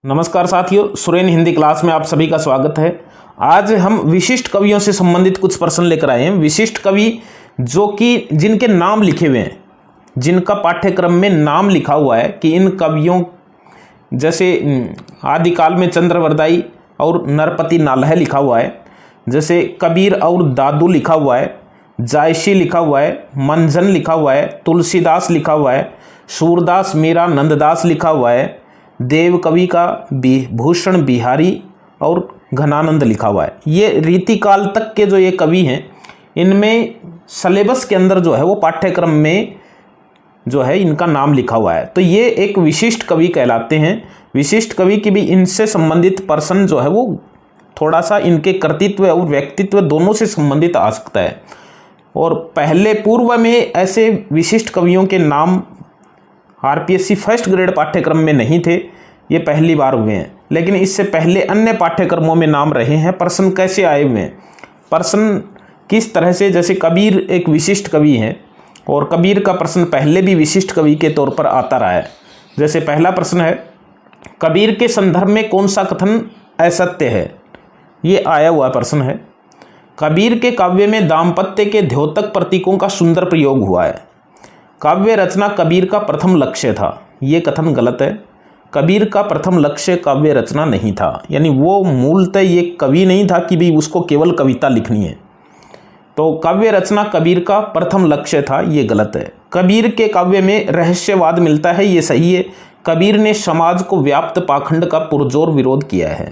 नमस्कार साथियों, सुरेन हिंदी क्लास में आप सभी का स्वागत है। आज हम विशिष्ट कवियों से संबंधित कुछ प्रश्न लेकर आए हैं। विशिष्ट कवि जो कि जिनके नाम लिखे हुए हैं, जिनका पाठ्यक्रम में नाम लिखा हुआ है कि इन कवियों जैसे आदिकाल में चंद्रवरदाई और नरपति नालह लिखा हुआ है, जैसे कबीर और दादू लिखा हुआ है, जायसी लिखा हुआ है, मंझन लिखा हुआ है, तुलसीदास लिखा हुआ है, सूरदास मीरा नंददास लिखा हुआ है, देव कवि का भूषण बिहारी और घनानंद लिखा हुआ है। ये रीतिकाल तक के जो ये कवि हैं, इनमें सिलेबस के अंदर जो है वो पाठ्यक्रम में जो है इनका नाम लिखा हुआ है, तो ये एक विशिष्ट कवि कहलाते हैं। विशिष्ट कवि की भी इनसे संबंधित प्रश्न जो है वो थोड़ा सा इनके कृतित्व और व्यक्तित्व दोनों से संबंधित आ सकता है। और पहले पूर्व में ऐसे विशिष्ट कवियों के नाम आरपीएससी फर्स्ट ग्रेड पाठ्यक्रम में नहीं थे, ये पहली बार हुए हैं। लेकिन इससे पहले अन्य पाठ्यक्रमों में नाम रहे हैं। प्रश्न कैसे आए हुए हैं, प्रश्न किस तरह से, जैसे कबीर एक विशिष्ट कवि हैं और कबीर का प्रश्न पहले भी विशिष्ट कवि के तौर पर आता रहा है। जैसे पहला प्रश्न है, कबीर के संदर्भ में कौन सा कथन असत्य है, ये आया हुआ प्रश्न है। कबीर के काव्य में दाम्पत्य के द्योतक प्रतीकों का सुंदर प्रयोग हुआ है। काव्य रचना कबीर का प्रथम लक्ष्य था, ये कथन गलत है। कबीर का प्रथम लक्ष्य काव्य रचना नहीं था, यानी वो मूलतः ये कवि नहीं था कि भी उसको केवल कविता लिखनी है। तो काव्य रचना कबीर का प्रथम लक्ष्य था, ये गलत है। कबीर के काव्य में रहस्यवाद मिलता है, ये सही है। कबीर ने समाज को व्याप्त पाखंड का पुरजोर विरोध किया है,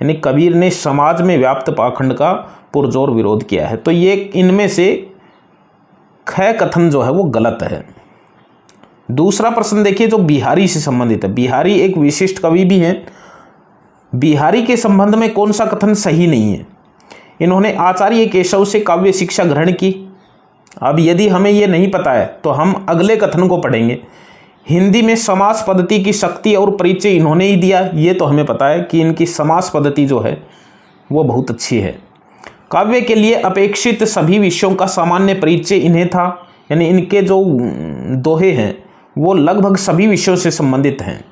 यानी कबीर ने समाज में व्याप्त पाखंड का पुरजोर विरोध किया है। तो ये इनमें से ख कथन जो है वो गलत है। दूसरा प्रश्न देखिए जो बिहारी से संबंधित है। बिहारी एक विशिष्ट कवि भी हैं। बिहारी के संबंध में कौन सा कथन सही नहीं है। इन्होंने आचार्य केशव से काव्य शिक्षा ग्रहण की। अब यदि हमें ये नहीं पता है तो हम अगले कथन को पढ़ेंगे। हिंदी में समास पद्धति की शक्ति और परिचय इन्होंने ही दिया, ये तो हमें पता है कि इनकी समास पद्धति जो है वो बहुत अच्छी है। काव्य के लिए अपेक्षित सभी विषयों का सामान्य परिचय इन्हें था, यानी इनके जो दोहे हैं वो लगभग सभी विषयों से संबंधित हैं।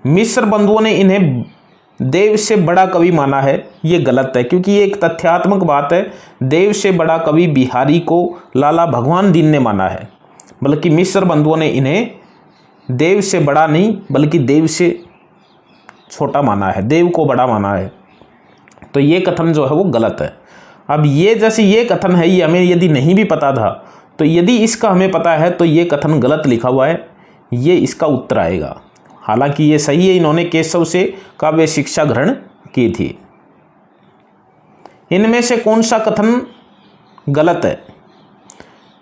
मिस्र बंधुओं ने इन्हें देव से बड़ा कवि माना है, ये गलत है, क्योंकि ये एक तथ्यात्मक बात है। देव से बड़ा कवि बिहारी को लाला भगवान दीन ने माना है, बल्कि मिस्र बंधुओं ने इन्हें देव से बड़ा नहीं बल्कि देव से छोटा माना है, देव को बड़ा माना है। तो ये कथन जो है वो गलत है। अब ये जैसे ये कथन है, ये हमें यदि नहीं भी पता था, तो यदि इसका हमें पता है तो ये कथन गलत लिखा हुआ है, ये इसका उत्तर आएगा। हालांकि ये सही है, इन्होंने केशव से काव्य शिक्षा ग्रहण की थी। इनमें से कौन सा कथन गलत है।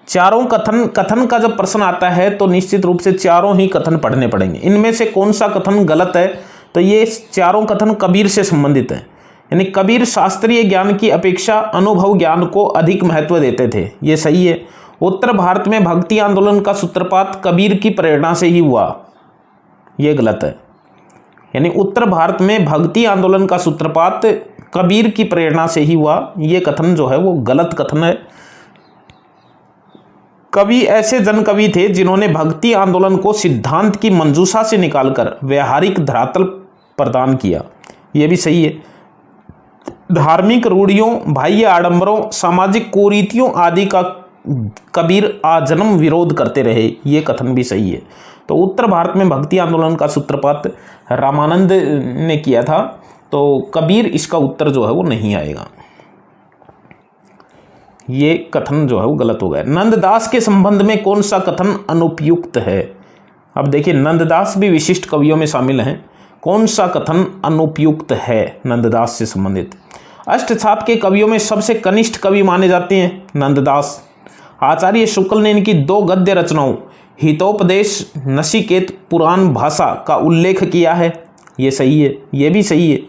चारों कथन का जब प्रश्न आता है तो निश्चित रूप से चारों ही कथन पढ़ने पड़ेंगे। इनमें से कौन सा कथन गलत है, तो ये चारों कथन कबीर से संबंधित हैं। यानी कबीर शास्त्रीय ज्ञान की अपेक्षा अनुभव ज्ञान को अधिक महत्व देते थे, ये सही है। उत्तर भारत में भक्ति आंदोलन का सूत्रपात कबीर की प्रेरणा से ही हुआ, ये गलत है। यानी उत्तर भारत में भक्ति आंदोलन का सूत्रपात कबीर की प्रेरणा से ही हुआ, ये कथन जो है वो गलत कथन है। कवि ऐसे जन कवि थे जिन्होंने भक्ति आंदोलन को सिद्धांत की मंजूषा से निकालकर व्यवहारिक धरातल प्रदान किया, ये भी सही है। धार्मिक रूढ़ियों, बाह्य आडंबरों, सामाजिक कुरीतियों आदि का कबीर आजन्म विरोध करते रहे, ये कथन भी सही है। तो उत्तर भारत में भक्ति आंदोलन का सूत्रपात रामानंद ने किया था, तो कबीर इसका उत्तर जो है वो नहीं आएगा, ये कथन जो है वो गलत हो गया। नंददास के संबंध में कौन सा कथन अनुपयुक्त है। अब देखिए, नंददास भी विशिष्ट कवियों में शामिल हैं। कौन सा कथन अनुपयुक्त है नंददास से संबंधित। अष्टछाप के कवियों में सबसे कनिष्ठ कवि माने जाते हैं नंददास। आचार्य शुक्ल ने इनकी 2 गद्य रचनाओं हितोपदेश, नचिकेत पुराण भाषा का उल्लेख किया है, ये सही है, ये भी सही है।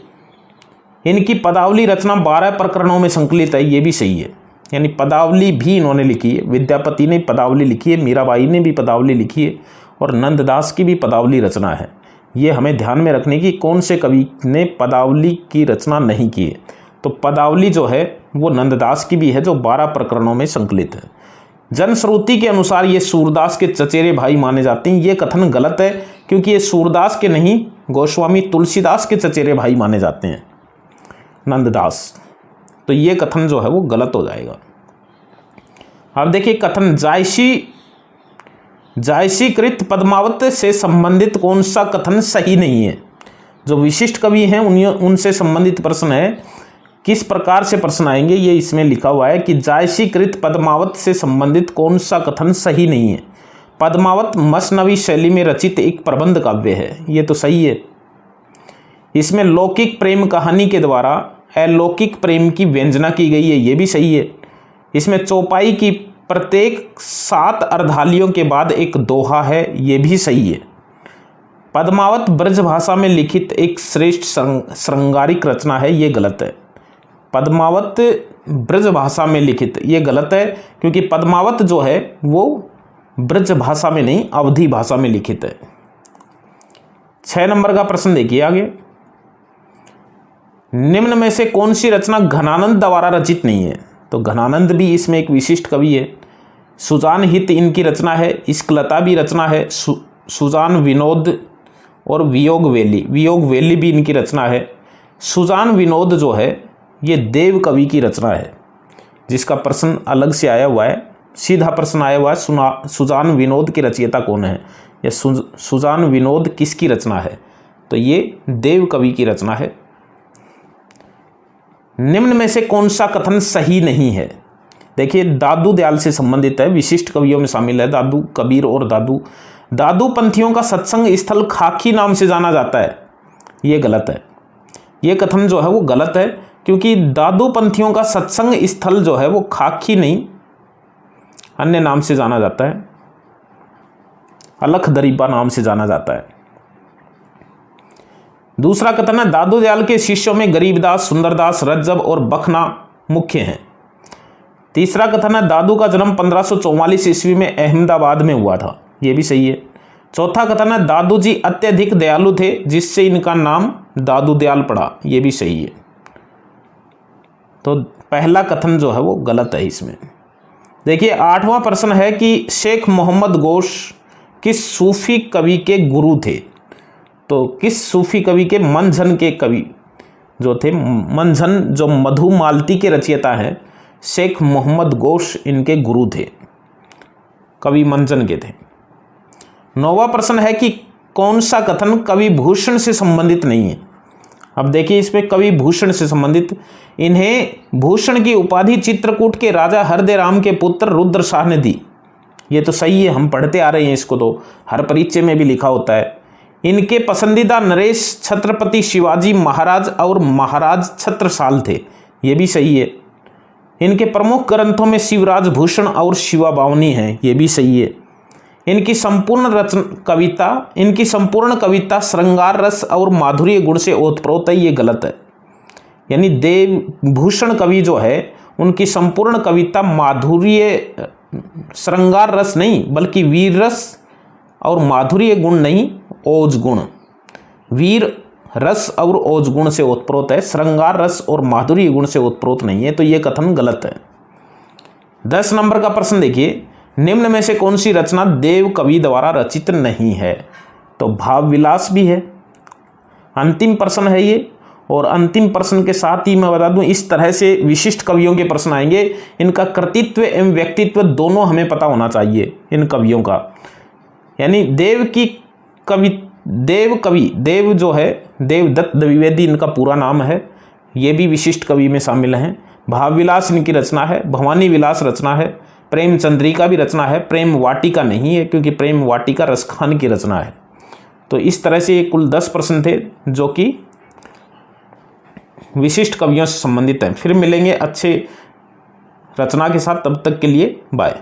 इनकी पदावली रचना 12 प्रकरणों में संकलित है, ये भी सही है। यानी पदावली भी इन्होंने लिखी है, विद्यापति ने पदावली लिखी है, मीराबाई ने भी पदावली लिखी है और नंददास की भी पदावली रचना है। ये हमें ध्यान में रखने की कौन से कवि ने पदावली की रचना नहीं की है। तो पदावली जो है वो नंददास की भी है, जो 12 प्रकरणों में संकलित है। जनश्रुति के अनुसार ये सूरदास के चचेरे भाई माने जाते हैं। ये कथन गलत है, क्योंकि ये सूरदास के नहीं, गोस्वामी तुलसीदास के चचेरे भाई माने जाते हैं, नंददास। तो ये कथन जो है वो गलत हो जाएगा। अब देखिए कथन, जायसीकृत पद्मावत से संबंधित कौन सा कथन सही नहीं है। जो विशिष्ट कवि हैं उनसे संबंधित प्रश्न है। किस प्रकार से प्रश्न आएंगे ये इसमें लिखा हुआ है कि जायसीकृत पद्मावत से संबंधित कौन सा कथन सही नहीं है। पद्मावत मसनवी शैली में रचित एक प्रबंध काव्य है, ये तो सही है। इसमें लौकिक प्रेम कहानी के द्वारा अलौकिक प्रेम की व्यंजना की गई है, ये भी सही है। इसमें चौपाई की प्रत्येक 7 अर्धालियों के बाद एक दोहा है, ये भी सही है। पद्मावत ब्रज भाषा में लिखित एक श्रेष्ठ श्रृंगारिक रचना है, ये गलत है। पद्मावत ब्रज भाषा में लिखित, ये गलत है, क्योंकि पद्मावत जो है वो ब्रज भाषा में नहीं, अवधी भाषा में लिखित है। 6 नंबर का प्रश्न देखिए आगे। निम्न में से कौन सी रचना घनानंद द्वारा रचित नहीं है। तो घनानंद भी इसमें एक विशिष्ट कवि है। सुजान हित इनकी रचना है, इश्कलता भी रचना है, सुजान विनोद और वियोग वेली भी इनकी रचना है। सुजान विनोद जो है ये देव कवि की रचना है, जिसका प्रश्न अलग से आया हुआ है। सीधा प्रश्न आया हुआ है, सुजान विनोद की रचयिता कौन है, या सुजान विनोद किसकी रचना है। तो ये देव कवि की रचना है। निम्न में से कौन सा कथन सही नहीं है। देखिए दादू दयाल से संबंधित है, विशिष्ट कवियों में शामिल है दादू कबीर और दादू पंथियों का सत्संग स्थल खाकी नाम से जाना जाता है, ये गलत है। ये कथन जो है वो गलत है, क्योंकि दादू पंथियों का सत्संग स्थल जो है वो खाकी नहीं, अन्य नाम से जाना जाता है, अलख दरीबा नाम से जाना जाता है। दूसरा कथन है, दादू दयाल के शिष्यों में गरीबदास, सुंदरदास, रज्जब और बखना मुख्य हैं। तीसरा कथन है, दादू का जन्म 1544 ईस्वी में अहमदाबाद में हुआ था, ये भी सही है। चौथा कथन है, दादू जी अत्यधिक दयालु थे, जिससे इनका नाम दादू दयाल पड़ा, ये भी सही है। तो पहला कथन जो है वो गलत है इसमें। देखिए 8वां प्रश्न है कि शेख मोहम्मद गोश किस सूफी कवि के गुरु थे। तो किस सूफी कवि के, मंझन के कवि जो थे, मंझन जो मधु मालती के रचयिता हैं, शेख मोहम्मद गोश इनके गुरु थे, कवि मंझन के थे। 9वां प्रश्न है कि कौन सा कथन कवि भूषण से संबंधित नहीं है। अब देखिए इसमें कवि भूषण से संबंधित, इन्हें भूषण की उपाधि चित्रकूट के राजा हरदे राम के पुत्र रुद्र शाह ने दी, ये तो सही है, हम पढ़ते आ रहे हैं इसको, तो हर परिचय में भी लिखा होता है। इनके पसंदीदा नरेश छत्रपति शिवाजी महाराज और महाराज छत्रसाल थे, ये भी सही है। इनके प्रमुख ग्रंथों में शिवराज भूषण और शिवा बावनी हैं, ये भी सही है। इनकी संपूर्ण कविता श्रृंगार रस और माधुर्य गुण से ओतप्रोत है, ये गलत है। यानी देव भूषण कवि जो है उनकी संपूर्ण कविता माधुर्य, श्रृंगार रस नहीं बल्कि वीर रस और माधुर्य गुण नहीं, ओज गुण, वीर रस और ओज गुण से ओतप्रोत है, श्रृंगार रस और माधुर्य गुण से ओतप्रोत नहीं है, तो ये कथन गलत है। 10 नंबर का प्रश्न देखिए, निम्न में से कौन सी रचना देव कवि द्वारा रचित नहीं है। तो भाव विलास भी है। अंतिम प्रश्न है ये, और अंतिम प्रश्न के साथ ही मैं बता दूं, इस तरह से विशिष्ट कवियों के प्रश्न आएंगे। इनका कृतित्व एवं व्यक्तित्व दोनों हमें पता होना चाहिए इन कवियों का। यानी देव जो है देवदत्त द्विवेदी इनका पूरा नाम है, ये भी विशिष्ट कवि में शामिल हैं। भाव विलास इनकी रचना है, भवानी विलास रचना है, प्रेम चंद्रिका भी रचना है, प्रेम वाटिका नहीं है क्योंकि प्रेम वाटिका रसखान की रचना है। तो इस तरह से ये कुल 10 प्रश्न थे जो कि विशिष्ट कवियों से संबंधित हैं। फिर मिलेंगे अच्छे रचना के साथ, तब तक के लिए बाय।